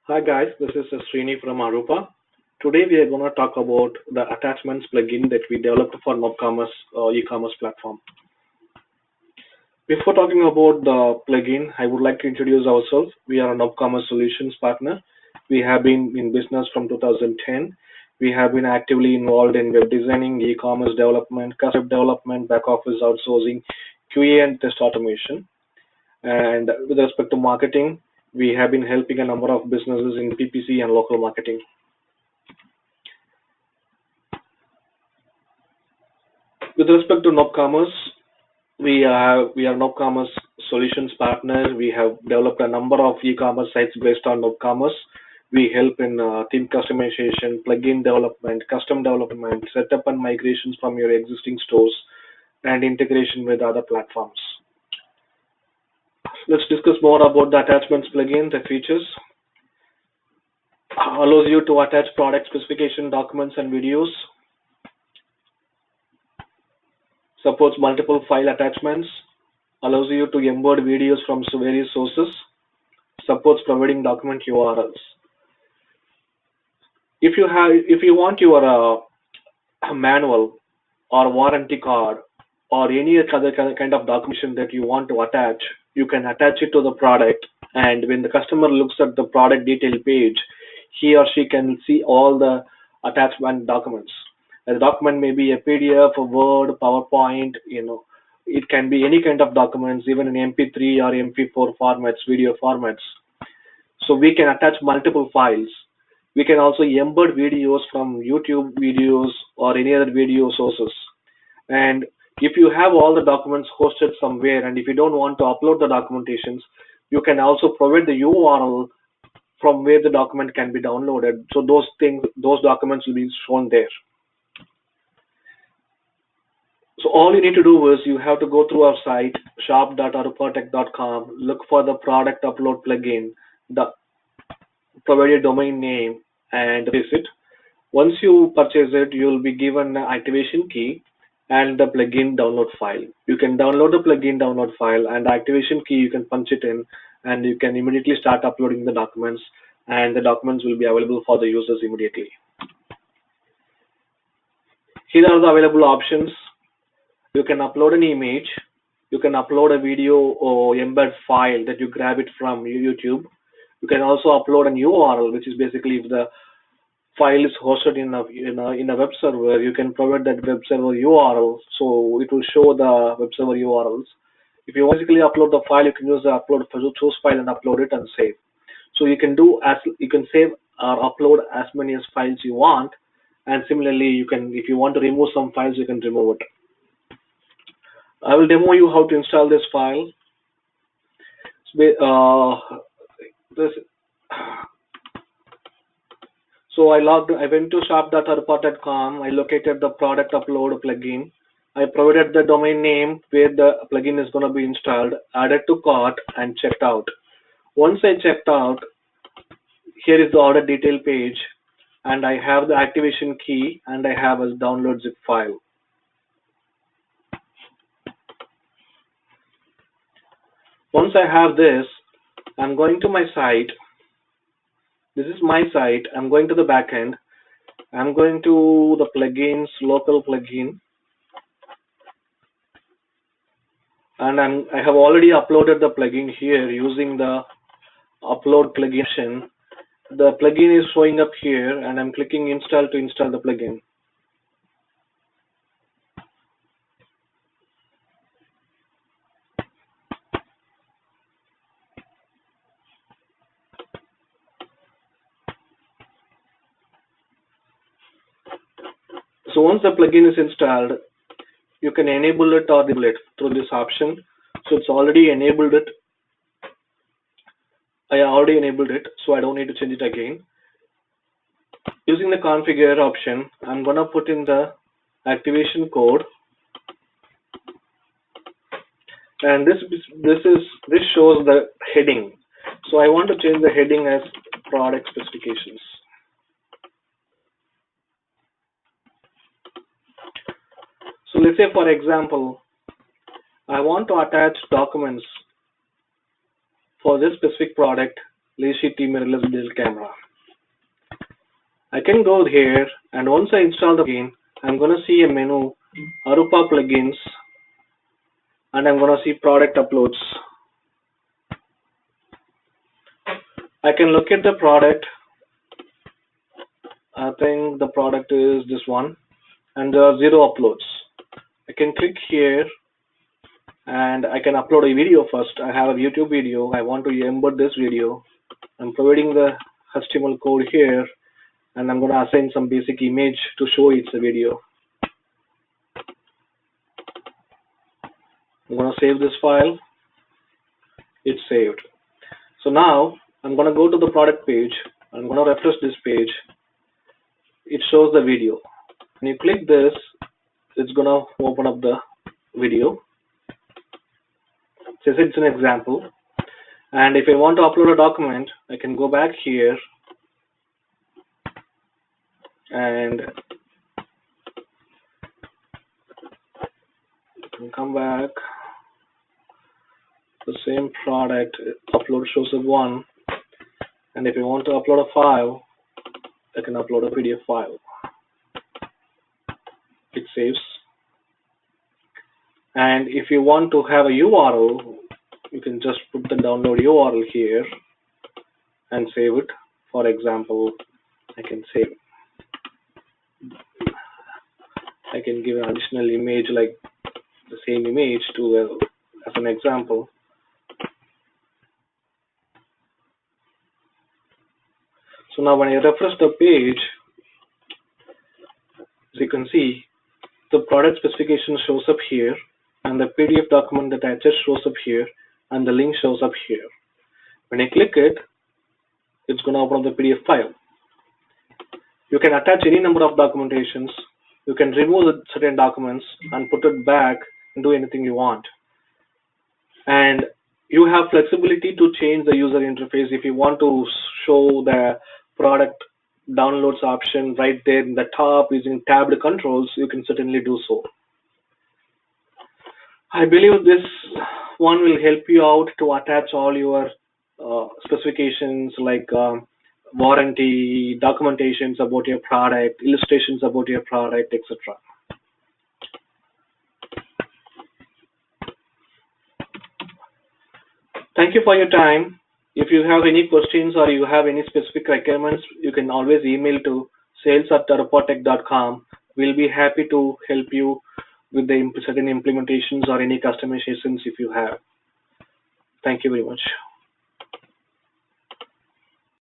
Hi guys, this is Srini from Arupa. Today we are going to talk about the attachments plugin that we developed for nopCommerce e-commerce platform. Before talking about the plugin, I would like to introduce ourselves. We are a nopCommerce solutions partner. We have been in business from 2010. We have been actively involved in web designing, e-commerce development, custom development, back office outsourcing, QA and test automation. And with respect to marketing, we have been helping a number of businesses in PPC and local marketing. With respect to nopCommerce, we are nopCommerce solutions partner. We have developed a number of e-commerce sites based on nopCommerce. We help in theme customization, plugin development, custom development, setup and migrations from your existing stores, and integration with other platforms. Let's discuss more about the attachments plugin. The features allows you to attach product specification documents and videos, supports multiple file attachments, allows you to embed videos from various sources, supports providing document URLs. If you want your manual or warranty card or any other kind of documentation that you want to attach, you can attach it to the product, and when the customer looks at the product detail page, he or she can see all the attachment documents. A document may be a PDF, a Word, PowerPoint, it can be any kind of documents, even in MP3 or MP4 formats, video formats. So we can attach multiple files. We can also embed videos from YouTube videos or any other video sources. And if you have all the documents hosted somewhere, and if you don't want to upload the documentations, you can also provide the URL from where the document can be downloaded. So those documents will be shown there. So all you need to do is you have to go through our site, shop.arupatech.com, look for the product upload plugin, provide a domain name, and purchase it. Once you purchase it, you'll be given an activation key and the plugin download file. You can download the plugin download file, and the activation key you can punch it in, and you can immediately start uploading the documents, and the documents will be available for the users immediately. Here are the available options. You can upload an image, you can upload a video or embed file that you grab it from YouTube. You can also upload an URL, which is basically if the file is hosted in a web server, you can provide that web server URL, so it will show the web server URLs. If you basically upload the file, you can use the upload choose file and upload it and save. So you can save or upload as many as files you want, and similarly, if you want to remove some files, you can remove it. I will demo you how to install this file. So I went to shop.arupatech.com. I located the product upload plugin. I provided the domain name where the plugin is going to be installed, added to cart, and checked out. Once I checked out, here is the order detail page, and I have the activation key, and I have a download zip file. Once I have this, I'm going to my site. This is my site. I'm going to the backend. I'm going to the plugins, local plugin, and I have already uploaded the plugin here using the upload plugin option. The plugin is showing up here, and I'm clicking install to install the plugin. So once the plugin is installed, you can enable it or disable it through this option. So it's already enabled it. I already enabled it, so I don't need to change it again. Using the configure option, I'm gonna put in the activation code, and this shows the heading. So I want to change the heading as product specifications. So let's say, for example, I want to attach documents for this specific product Lazy mirrorless digital camera. I can go here, and once I install the plugin, I'm gonna see a menu, Arupa plugins, and I'm gonna see product uploads. I can look at the product. I think the product is this one, and there are 0 uploads. I can click here, and I can upload a video first. I have a YouTube video. I want to embed this video. I'm providing the HTML code here, and I'm gonna assign some basic image to show it's a video. I'm gonna save this file. It's saved. So now I'm gonna go to the product page. I'm gonna refresh this page. It shows the video. When you click this, it's gonna open up the video. Since it's an example, and if I want to upload a document, I can go back here and come back. The same product upload shows up 1, and if I want to upload a file, I can upload a PDF file. It saves. And if you want to have a URL, you can just put the download URL here and save it. For example, I can save. I can give an additional image like the same image to as an example. So now when I refresh the page, as you can see, the product specification shows up here, and the PDF document that I just shows up here, and the link shows up here. When I click it, it's going to open up the PDF file. You can attach any number of documentations. You can remove certain documents and put it back and do anything you want. And you have flexibility to change the user interface. If you want to show the product downloads option right there in the top using tabbed controls, you can certainly do so. I believe this one will help you out to attach all your specifications like warranty, documentations about your product, illustrations about your product, etc. Thank you for your time. If you have any questions or you have any specific requirements, you can always email to sales@arupatech.com. We'll be happy to help you with the certain implementations or any customizations if you have. Thank you very much.